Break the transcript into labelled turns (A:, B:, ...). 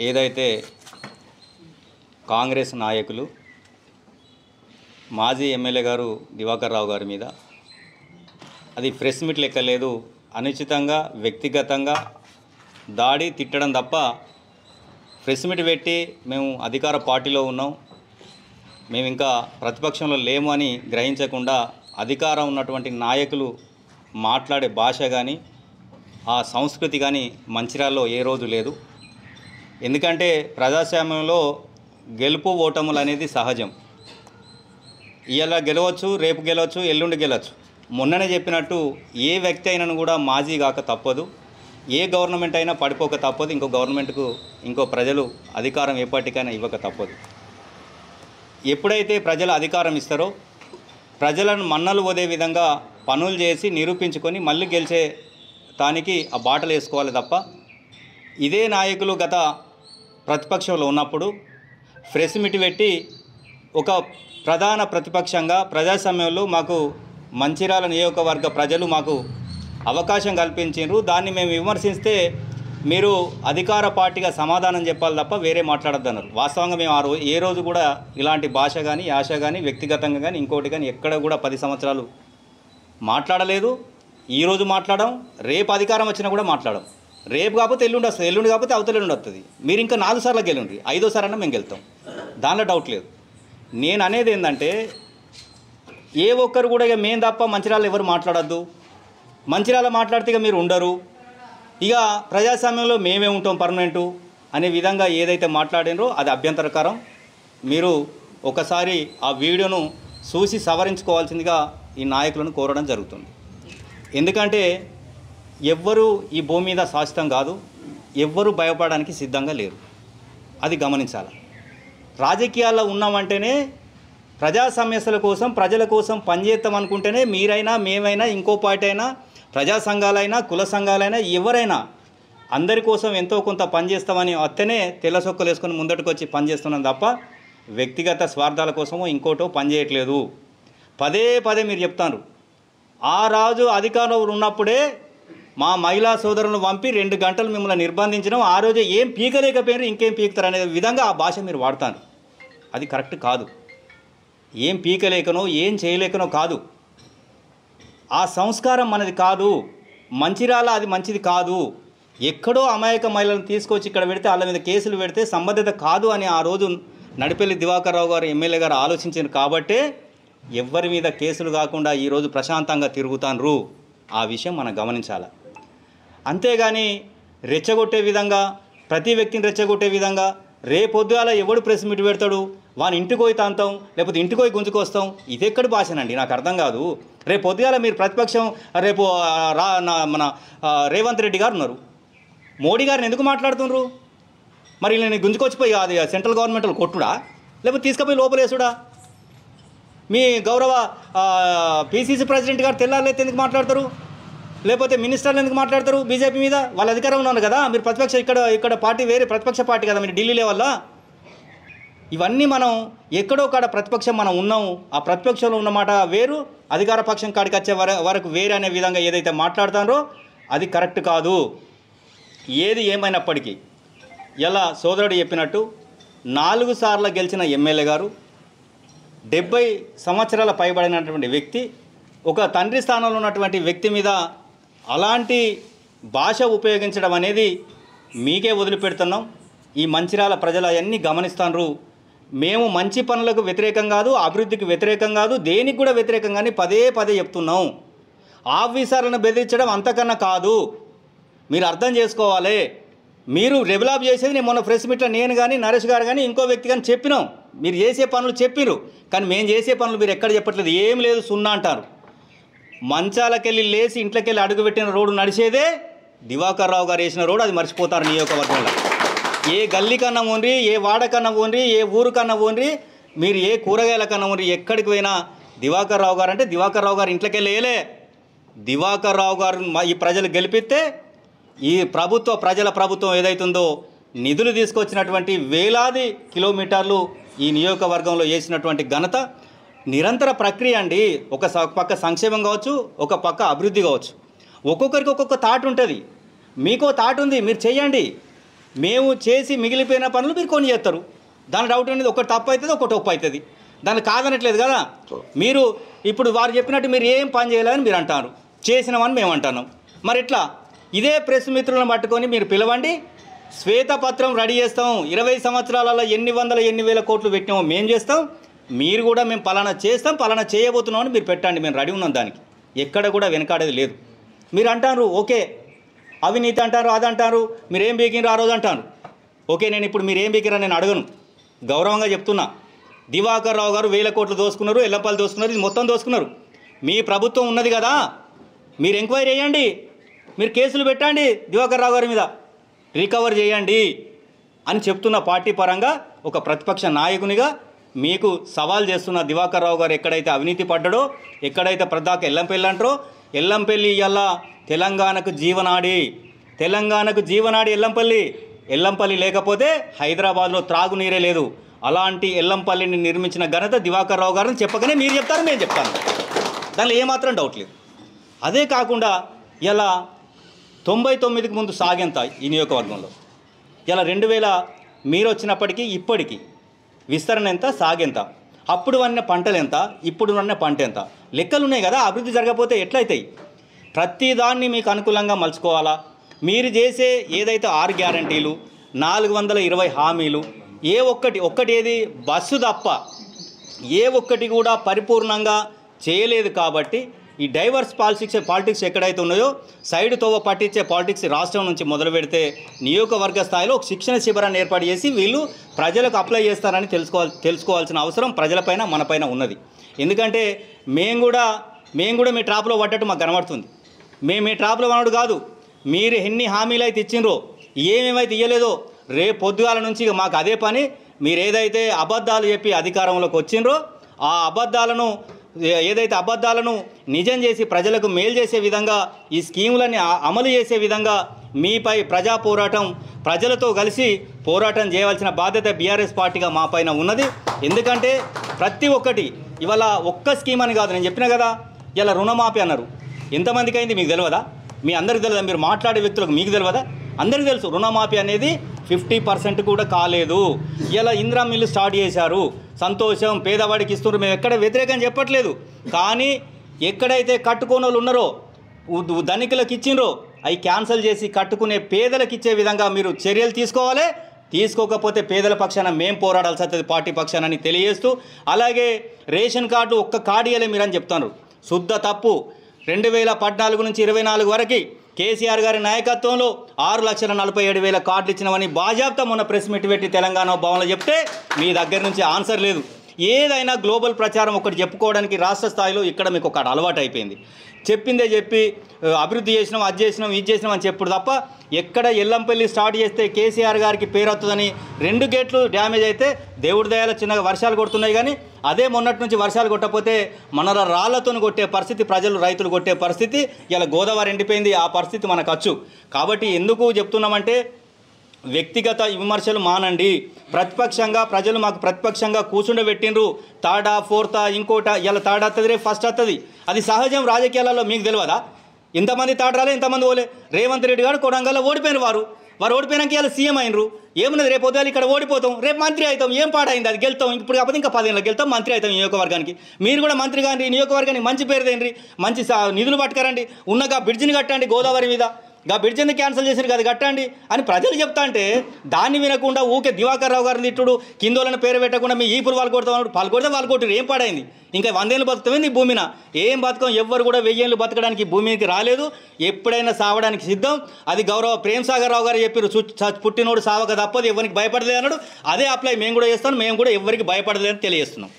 A: ఏదైతే కాంగ్రెస్ నాయకులు మాజీ ఎమ్మెల్యే గారు దివాకర్ రావు గారి మీద అది ప్రెస్ మీట్ లెక్క లేదు, అనుచితంగా వ్యక్తిగతంగా దాడి తిట్టడం తప్ప ప్రెస్ మీట్ పెట్టి మేము అధికార పార్టీలో ఉన్నాం, మేము ఇంకా ప్రతిపక్షంలో లేము అని గ్రహించకుండా అధికారం ఉన్నటువంటి నాయకులు మాట్లాడే భాష కానీ ఆ సంస్కృతి కానీ మంచిర్యాలలో ఏ రోజు లేదు. ఎందుకంటే ప్రజాస్వామ్యంలో గెలుపు ఓటములు అనేది సహజం. ఇవాళ గెలవచ్చు, రేపు గెలవచ్చు, ఎల్లుండి గెలవచ్చు. మొన్ననే చెప్పినట్టు ఏ వ్యక్తి అయినను కూడా మాజీ కాక తప్పదు, ఏ గవర్నమెంట్ అయినా పడిపోక తప్పదు, ఇంకో గవర్నమెంట్కు ఇంకో ప్రజలు అధికారం ఎప్పటికైనా ఇవ్వక తప్పదు. ఎప్పుడైతే ప్రజలు అధికారం ఇస్తారో ప్రజలను మన్నలు పోదే విధంగా పనులు చేసి నిరూపించుకొని మళ్ళీ గెలిచే దానికి ఆ బాటలు వేసుకోవాలి తప్ప ఇదే నాయకులు గత ప్రతిపక్షంలో ఉన్నప్పుడు ప్రెస్ మీట్ పెట్టి ఒక ప్రధాన ప్రతిపక్షంగా ప్రజాస్వామ్యంలో మాకు మంచిర్యాల నియోజకవర్గ ప్రజలు మాకు అవకాశం కల్పించారు, దాన్ని మేము విమర్శిస్తే మీరు అధికార పార్టీగా సమాధానం చెప్పాలి తప్ప వేరే మాట్లాడొద్దన్నారు. వాస్తవంగా మేము ఏ రోజు కూడా ఇలాంటి భాష కానీ యాష కానీ వ్యక్తిగతంగా కానీ ఇంకోటి కానీ ఎక్కడ కూడా 10 సంవత్సరాలు మాట్లాడలేదు. ఈరోజు మాట్లాడడం, రేపు అధికారం వచ్చినా కూడా మాట్లాడడం. రేపు కాకపోతే ఎల్లుండి వస్తుంది, ఎల్లుండి కాకపోతే అవతల ఎల్లుండి వస్తుంది. మీరు ఇంకా 4 సార్లు గెలుండి, 5వ సారన్నా మేము గెలుతాం, దానిలో డౌట్ లేదు. నేను అనేది ఏంటంటే ఏ ఒక్కరు కూడా ఇక మేము తప్ప మంచిర్యాల ఎవరు మాట్లాడద్దు, మంచిర్యాల మాట్లాడితే ఇక మీరు ఉండరు, ఇక ప్రజాస్వామ్యంలో మేమే ఉంటాం పర్మనెంటు అనే విధంగా ఏదైతే మాట్లాడినరో అది అభ్యంతరకరం. మీరు ఒకసారి ఆ వీడియోను చూసి సవరించుకోవాల్సిందిగా ఈ నాయకులను కోరడం జరుగుతుంది. ఎందుకంటే ఎవ్వరూ ఈ భూమి మీద శాశ్వతం కాదు, ఎవ్వరూ భయపడడానికి సిద్ధంగా లేరు, అది గమనించాలి. రాజకీయాల్లో ఉన్నామంటేనే ప్రజా సమస్యల కోసం ప్రజల కోసం పనిచేస్తాం అనుకుంటేనే మీరైనా మేమైనా ఇంకో పార్టీ అయినా ప్రజా సంఘాలైనా కుల సంఘాలైనా ఎవరైనా అందరి కోసం ఎంతో కొంత పనిచేస్తామని వస్తేనే తెల్ల సొక్కలు వేసుకొని ముందటికి వచ్చి పనిచేస్తున్నాం తప్ప వ్యక్తిగత స్వార్థాల కోసమో ఇంకోటో పనిచేయట్లేదు. పదే పదే మీరు చెప్తారు, ఆ రాజు అధికారంలో ఉన్నప్పుడే మా మహిళా సోదరులను పంపి 2 గంటలు మిమ్మల్ని నిర్బంధించడం, ఆ రోజే ఏం పీకలేకపోయినారు ఇంకేం పీకుతారు అనే విధంగా ఆ భాష మీరు వాడతారు. అది కరెక్ట్ కాదు. ఏం పీకలేకనో ఏం చేయలేకనో కాదు, ఆ సంస్కారం మనది కాదు. మంచిర్యాల అది మంచిది కాదు. ఎక్కడో అమాయక మహిళలను తీసుకొచ్చి ఇక్కడ పెడితే వాళ్ళ మీద కేసులు పెడితే సంబంధిత కాదు అని ఆ రోజు నడిపెల్లి దివాకర్ రావు గారు ఎమ్మెల్యే గారు ఆలోచించారు కాబట్టే ఎవరి మీద కేసులు కాకుండా ఈరోజు ప్రశాంతంగా తిరుగుతారు. ఆ విషయం మనం గమనించాలి. అంతేగాని రెచ్చగొట్టే విధంగా, ప్రతి వ్యక్తిని రెచ్చగొట్టే విధంగా రేపొద్దుగాల ఎవడు ప్రెస్ మీట్ పెడతాడు, వాని ఇంటికి పోయి తాంతాం, లేకపోతే ఇంటికి పోయి గుంజుకొస్తాం, ఇది ఎక్కడి భాషనండి నాకు అర్థం కాదు. రేపు పొద్దుగాల మీరు ప్రతిపక్షం, రేపు మన రేవంత్ రెడ్డి గారు ఉన్నారు, మోడీ గారిని ఎందుకు మాట్లాడుతున్నారు? మరి నేను గుంజుకొచ్చిపోయి అది సెంట్రల్ గవర్నమెంట్లో కొట్టుడా, లేకపోతే తీసుకుపోయి లోపలేసుడా? మీ గౌరవ పిసిసి ప్రెసిడెంట్ గారు తెల్లారైతే ఎందుకు మాట్లాడతారు, లేకపోతే మినిస్టర్లు ఎందుకు మాట్లాడతారు? బీజేపీ మీద వాళ్ళ అధికారంలో ఉన్నారు కదా, మీరు ప్రతిపక్ష ఇక్కడ పార్టీ వేరే ప్రతిపక్ష పార్టీ కదా మీరు ఢిల్లీ లెవెల్లో. ఇవన్నీ మనం ఎక్కడో కాడ ప్రతిపక్షం మనం ఉన్నాము, ఆ ప్రతిపక్షంలో ఉన్నమాట వేరు, అధికార పక్షం కాడికి వచ్చే వరకు వేరే అనే విధంగా ఏదైతే మాట్లాడుతారో అది కరెక్ట్ కాదు. ఏది ఏమైనప్పటికీ ఇలా సోదరుడు చెప్పినట్టు 4 సార్లు గెలిచిన ఎమ్మెల్యే గారు, 70 సంవత్సరాల పైబడినటువంటి వ్యక్తి, ఒక తండ్రి స్థానంలో ఉన్నటువంటి వ్యక్తి మీద అలాంటి భాష ఉపయోగించడం అనేది మీకే వదిలిపెడుతున్నాం. ఈ మంచిర్యాల ప్రజలు అవన్నీ గమనిస్తున్నారు. మేము మంచి పనులకు వ్యతిరేకం కాదు, అభివృద్ధికి వ్యతిరేకం కాదు, దేనికి కూడా వ్యతిరేకం కానీ పదే పదే చెప్తున్నాం. ఆఫీసర్లను బెదిరించడం అంతకన్నా కాదు, మీరు అర్థం చేసుకోవాలి. మీరు డెవలప్ చేసేది నేను మొన్న ప్రెస్ మీట్లో నేను కానీ నరేష్ గారు కానీ ఇంకో వ్యక్తి కానీ చెప్పినాం, మీరు చేసే పనులు చెప్పిరు, కానీ మేము చేసే పనులు మీరు ఎక్కడ చెప్పట్లేదు. ఏం లేదు, సున్నా అంటారు. మంచాలకెళ్ళి లేచి ఇంట్లోకెళ్ళి అడుగుపెట్టిన రోడ్డు నడిచేదే దివాకర్ రావు గారు వేసిన రోడ్డు, అది మర్చిపోతారు. నియోజకవర్గంలో ఏ గల్లీ కన్నా పోండి, ఏ వాడ కన్నా పోండి, ఏ ఊరు కన్నా పోండి, మీరు ఏ కూరగాయల కన్నా పోండి, ఎక్కడికి పోయినా దివాకర్ రావు గారు అంటే దివాకర్ రావు గారు ఇంట్లోకెళ్ళి వేయలే. దివాకర్ రావు గారు ఈ ప్రజలు గెలిపిస్తే ఈ ప్రజల ప్రభుత్వం ఏదైతుందో నిధులు తీసుకొచ్చినటువంటి వేలాది కిలోమీటర్లు ఈ నియోజకవర్గంలో వేసినటువంటి ఘనత నిరంతర ప్రక్రియ అండి. ఒక పక్క సంక్షేమం కావచ్చు, ఒక పక్క అభివృద్ధి కావచ్చు. ఒక్కొక్కరికి ఒక్కొక్క థాట్ ఉంటుంది. మీకో థాట్ ఉంది, మీరు చేయండి. మేము చేసి మిగిలిపోయిన పనులు మీరు కొన్ని చేస్తారు. దాని డౌట్ అనేది ఒకటి తప్పు అవుతుంది, ఒకటి ఒప్పు అవుతుంది. దాన్ని కాదనట్లేదు కదా. మీరు ఇప్పుడు వారు చెప్పినట్టు మీరు ఏం పని చేయాలని మీరు అంటారు, చేసినామని మేము అంటున్నాం. మరి ఇట్లా ఇదే ప్రెస్ మిత్రులను పట్టుకొని మీరు పిలవండి, శ్వేతపత్రం రెడీ చేస్తాం. 20 సంవత్సరాలలో ఎన్ని వేల కోట్లు పెట్టినామో మేము చేస్తాం, మీరు కూడా మేము పలానా చేస్తాం, పలానా చేయబోతున్నామని మీరు పెట్టండి, మేము రెడీ ఉన్నాం. దానికి ఎక్కడ కూడా వెనకాడేది లేదు. మీరు అంటారు ఓకే అవినీతి అంటారు, అది అంటారు, మీరు ఏం బీకినరు ఆ రోజు అంటారు. ఓకే, నేను ఇప్పుడు మీరు ఏం బీకిరా నేను అడగను, గౌరవంగా చెప్తున్నా. దివాకర్ రావు గారు 1000 కోట్లు దోసుకున్నారు, ఎల్లంపల్లి దోసుకున్నారు, ఇది మొత్తం దోసుకున్నారు. మీ ప్రభుత్వం ఉన్నది కదా, మీరు ఎంక్వైరీ చేయండి, మీరు కేసులు పెట్టండి, దివాకర్ రావు గారి మీద రికవర్ చేయండి అని చెప్తున్న పార్టీ పరంగా ఒక ప్రతిపక్ష నాయకునిగా మీకు సవాల్ చేస్తున్న. దివాకర్ రావు గారు ఎక్కడైతే అవినీతి పడ్డాడో, ఎక్కడైతే ప్రదాక ఎల్లంపల్లి అంటారో, ఎల్లంపల్లి ఇవాళ తెలంగాణకు జీవనాడి, తెలంగాణకు జీవనాడి ఎల్లంపల్లి లేకపోతే హైదరాబాద్లో త్రాగునీరే లేదు. అలాంటి ఎల్లంపల్లిని నిర్మించిన ఘనత దివాకర్ రావు గారిని చెప్పకనే మీరు చెప్తారు, మేము చెప్తాను, దానిలో ఏమాత్రం డౌట్ లేదు. అదే కాకుండా ఇలా 99కి ముందు సాగెంత ఈ నియోజకవర్గంలో, ఇలా 2000 మీరు వచ్చినప్పటికీ ఇప్పటికీ విస్తరణ ఎంత, సాగెంత, అప్పుడు వన్న పంటలు ఎంత, ఇప్పుడు వన్న పంట ఎంత, లెక్కలు ఉన్నాయి కదా. అభివృద్ధి జరగకపోతే ఎట్లయితాయి? ప్రతిదాన్ని మీకు అనుకూలంగా మలుచుకోవాలా. మీరు చేసే ఏదైతే 6 గ్యారంటీలు, 420 హామీలు, ఏ ఒక్కటి ఏది బస్సు తప్ప ఏ ఒక్కటి కూడా పరిపూర్ణంగా చేయలేదు. కాబట్టి ఈ డైవర్స్ పాలిటిక్స్ ఎక్కడైతే ఉన్నాయో, సైడ్ తోవ పట్టించే పాలిటిక్స్ రాష్ట్రం నుంచి మొదలు పెడితే నియోజకవర్గ స్థాయిలో ఒక శిక్షణ శిబిరాన్ని ఏర్పాటు చేసి వీళ్ళు ప్రజలకు అప్లై చేస్తారని తెలుసుకోవాల్సిన అవసరం ప్రజలపైన మనపైన ఉన్నది. ఎందుకంటే మేము కూడా మీ ట్రాప్లో పడ్డట్టు మాకు కనబడుతుంది. మేము మీ ట్రాప్లో పడడు కాదు, మీరు ఎన్ని హామీలు అయితే ఇచ్చిండ్రో, ఏమేమైతే ఇవ్వలేదో, రేపు పొద్దుగాల నుంచి మాకు అదే పని. మీరు ఏదైతే అబద్ధాలు చెప్పి అధికారంలోకి వచ్చిండ్రో, ఆ అబద్ధాలను నిజం చేసి ప్రజలకు మేలు చేసే విధంగా ఈ స్కీములని అమలు చేసే విధంగా మీపై ప్రజా పోరాటం, ప్రజలతో కలిసి పోరాటం చేయవలసిన బాధ్యత బీఆర్ఎస్ పార్టీగా మా పైన ఉన్నది. ఎందుకంటే ప్రతి ఒక్కటి ఇవాళ ఒక్క స్కీమ్ అని కాదు, నేను చెప్పిన కదా, ఇలా రుణమాఫీ అన్నారు, ఎంతమందికి అయింది మీకు తెలియదా? మీ అందరికీ తెలియదా? మీరు మాట్లాడే వ్యక్తులకు మీకు తెలియదా? అందరికీ తెలుసు. రుణమాఫీ అనేది 50% కూడా కాలేదు. ఇలా ఇందిరా మిల్లు స్టార్ట్ చేశారు, సంతోషం, పేదవాడికి ఇస్తున్నారు, మేము ఎక్కడ వ్యతిరేకం చెప్పట్లేదు. కానీ ఎక్కడైతే కట్టుకోని వాళ్ళు ఉన్నారో, ధనికులకు ఇచ్చిండ్రో, అవి క్యాన్సిల్ చేసి కట్టుకునే పేదలకు ఇచ్చే విధంగా మీరు చర్యలు తీసుకోవాలి. తీసుకోకపోతే పేదల పక్షాన మేము పోరాడాల్సి వస్తుంది పార్టీ పక్షానని తెలియజేస్తూ, అలాగే రేషన్ కార్డు ఒక్క కార్డు ఇవ్వలే మీరని చెప్తున్నారు, శుద్ధ తప్పు. 2014 నుంచి 24 వరకు కేసీఆర్ గారి నాయకత్వంలో 6,47,000 కార్డులు ఇచ్చినామని బాజాబ్తా మొన్న ప్రెస్ మీట్ పెట్టి తెలంగాణ భవన్లో చెప్తే మీ దగ్గర నుంచి ఆన్సర్ లేదు. ఏదైనా గ్లోబల్ ప్రచారం ఒకటి చెప్పుకోవడానికి రాష్ట్ర స్థాయిలో ఇక్కడ మీకు ఒక అలవాటు అయిపోయింది. చెప్పిందే చెప్పి అభివృద్ధి చేసినాం, అది చేసినాం, ఇది చేసినాం అని చెప్పుడు తప్ప, ఎక్కడ ఎల్లంపల్లి స్టార్ట్ చేస్తే కేసీఆర్ గారికి పేరు వస్తుందని 2 గేట్లు డ్యామేజ్ అయితే దేవుడి దయాల చిన్నగా వర్షాలు కొడుతున్నాయి. కానీ అదే మొన్నటి నుంచి వర్షాలు కొట్టకపోతే మన రాళ్లతో కొట్టే పరిస్థితి, రైతులు కొట్టే పరిస్థితి, ఇలా గోదావరి ఎండిపోయింది, ఆ పరిస్థితి మనకు వచ్చు. కాబట్టి ఎందుకు చెప్తున్నామంటే, వ్యక్తిగత విమర్శలు మానండి. ప్రతిపక్షంగా ప్రజలు మాకు ప్రతిపక్షంగా కూర్చుండబెట్టిండ్రు, థర్డా ఫోర్తా ఇంకోట, ఇలా థర్డ్ వస్తుంది, రేపు ఫస్ట్ వస్తుంది, అది సహజం రాజకీయాలలో. మీకు తెలియదా? ఇంతమంది థర్డ్ రాలే, ఇంతమంది ఓలే. రేవంత్ రెడ్డి గారు కొడంగల్లో ఓడిపోయిన వారు ఓడిపోయినాక ఇలా సీఎం అయినరు. ఏమున్నది, రేపు పొద్దుగాల ఇక్కడ ఓడిపోతాం, రేపు మంత్రి అవుతాం, ఏం పాడైంది, అది గెలుతాం. ఇప్పుడు కాకపోతే ఇంకా 10 ఏళ్ళకి గెలుతాం, మంత్రి అవుతాం. నియోజకవర్గానికి మీరు కూడా మంత్రి కానీ నియోజకవర్గానికి మంచి పేరు తేండి, మంచి నిధులు పట్టుకరండి, ఉన్నగా బ్రిడ్జిని కట్టండి గోదావరి మీద, బ్రిడ్జ్ ఎందుకు క్యాన్సిల్ చేశారు కదా కట్టండి అని ప్రజలు చెప్తా అంటే దాన్ని వినకుండా ఊకే దివాకర్ రావు గారిని తిట్టుడు, కిందోళ్ళని పేరు పెట్టకుండా మీ ఈపులు వాళ్ళు కొడతామన్నాడు. వాళ్ళు కొట్టారు, ఏం పాడైంది? ఇంకా 100 ఏళ్ళు బతుకుతామే ఈ భూమిన, ఏం బతుకం? ఎవ్వరు కూడా 1000 ఏళ్ళు బతకడానికి భూమికి రాలేదు, ఎప్పుడైనా సావడానికి సిద్ధం. అది గౌరవ ప్రేమ్ సాగర్ రావు గారు చెప్పారు, పుట్టినోడు సావక తప్పదు, ఎవరికి భయపడలేదు అన్నాడు. అదే అప్లై మేము కూడా చేస్తాం, మేము కూడా ఎవరికి భయపడలేదని తెలియజేస్తున్నాం.